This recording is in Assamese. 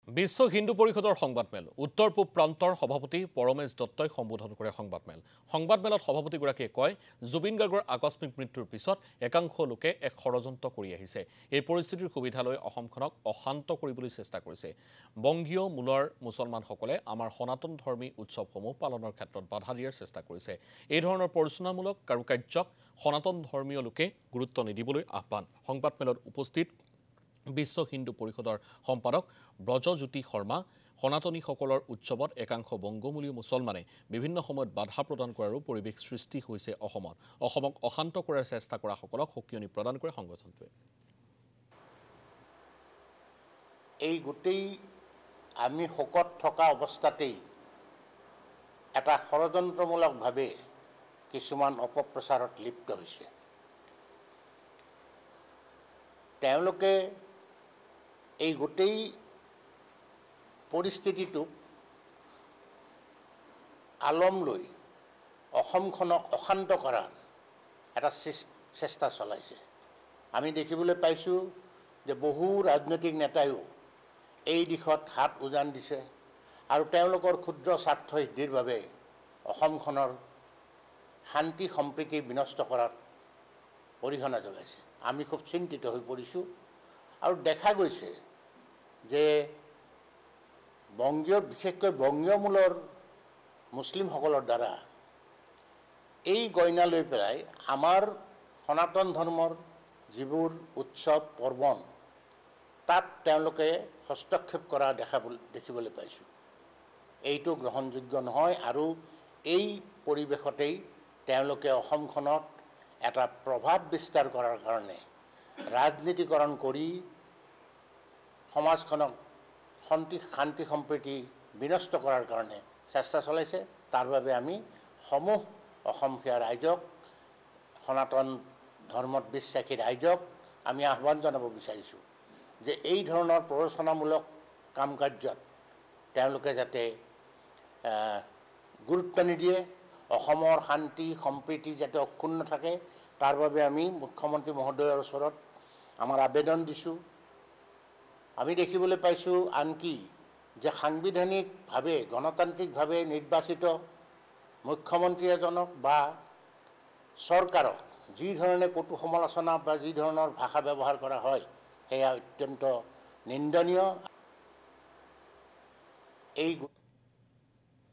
বিশ্ব হিন্দু পৰিষদৰ সংবাদমেল উত্তৰ পূব প্ৰান্তৰ সভাপতি পৰমেশ দত্তই সম্বোধন কৰে সংবাদমেলত সভাপতিগৰাকীয়ে কয় জুবিন গাৰ্গৰ আকস্মিক মৃত্যুৰ পিছত একাংশ লোকে এক ষড়যন্ত্ৰ কৰি আহিছে এই পৰিস্থিতিৰ সুবিধা লৈ অসমখনক অশান্ত কৰিবলৈ চেষ্টা কৰিছে বংগীয় মূলৰ মুছলমানসকলে আমাৰ সনাতন ধৰ্মী উৎসৱসমূহ পালনৰ ক্ষেত্ৰত বাধা দিয়াৰ চেষ্টা কৰিছে এই ধৰণৰ পৰিচনামূলক কাৰুকাৰ্যক সনাতন ধৰ্মীয় লোকে গুৰুত্ব নিদিবলৈ আহ্বান সংবাদমেলত উপস্থিত বিশ্ব হিন্দু পৰিষদৰ সম্পাদক ব্ৰজজ্যোতি শৰ্মা সনাতনীসকলৰ উৎসৱত একাংশ বংগমূলীয় মুছলমানে বিভিন্ন সময়ত বাধা প্ৰদান কৰাৰো পৰিৱেশ সৃষ্টি হৈছে অসমক অশান্ত কৰাৰ চেষ্টা কৰা সকলক সকিয়নি প্ৰদান কৰে সংগঠনটোৱে এই গোটেই আমি শকত থকা অৱস্থাতেই এটা ষড়যন্ত্ৰমূলকভাৱে কিছুমান অপপ্ৰচাৰত লিপ্ত হৈছে তেওঁলোকে এই গোটেই পৰিস্থিতিটোক আলম লৈ অসমখনক অশান্ত কৰাৰ এটা চেষ্টা চলাইছে আমি দেখিবলৈ পাইছোঁ যে বহু ৰাজনৈতিক নেতায়ো এই দিশত হাত উজান দিছে আৰু তেওঁলোকৰ ক্ষুদ্ৰ স্বাৰ্থ সিদ্ধিৰ বাবে অসমখনৰ শান্তি সম্প্ৰীতি বিনষ্ট কৰাত অৰিহণা যোগাইছে আমি খুব চিন্তিত হৈ পৰিছোঁ আৰু দেখা গৈছে যে বিশেষকৈ বংগীয় মূলৰ মুছলিমসকলৰ দ্বাৰা এই গইনা লৈ পেলাই আমাৰ সনাতন ধৰ্মৰ যিবোৰ উৎসৱ পৰ্বণ তাত তেওঁলোকে হস্তক্ষেপ কৰা দেখিবলৈ পাইছোঁ এইটো গ্ৰহণযোগ্য নহয় আৰু এই পৰিৱেশতেই তেওঁলোকে অসমখনত এটা প্ৰভাৱ বিস্তাৰ কৰাৰ কাৰণে ৰাজনীতিকৰণ কৰি সমাজখনক শান্তি সম্প্ৰীতি বিনষ্ট কৰাৰ কাৰণে চেষ্টা চলাইছে তাৰ বাবে আমি সমূহ অসমীয়া ৰাইজক সনাতন ধৰ্মত বিশ্বাসী ৰাইজক আমি আহ্বান জনাব বিচাৰিছোঁ যে এই ধৰণৰ প্ৰৰোচনামূলক কাম কাৰ্যত তেওঁলোকে যাতে গুৰুত্ব নিদিয়ে অসমৰ শান্তি সম্প্ৰীতি যাতে অক্ষুণ্ণ থাকে তাৰ বাবে আমি মুখ্যমন্ত্ৰী মহোদয়ৰ ওচৰত আমাৰ আবেদন দিছোঁ আমি দেখিবলৈ পাইছোঁ আনকি যে সাংবিধানিকভাৱে গণতান্ত্ৰিকভাৱে নিৰ্বাচিত মুখ্যমন্ত্ৰী এজনক বা চৰকাৰক যি ধৰণে কটু সমালোচনা বা যি ধৰণৰ ভাষা ব্যৱহাৰ কৰা হয় সেয়া অত্যন্ত নিন্দনীয় এই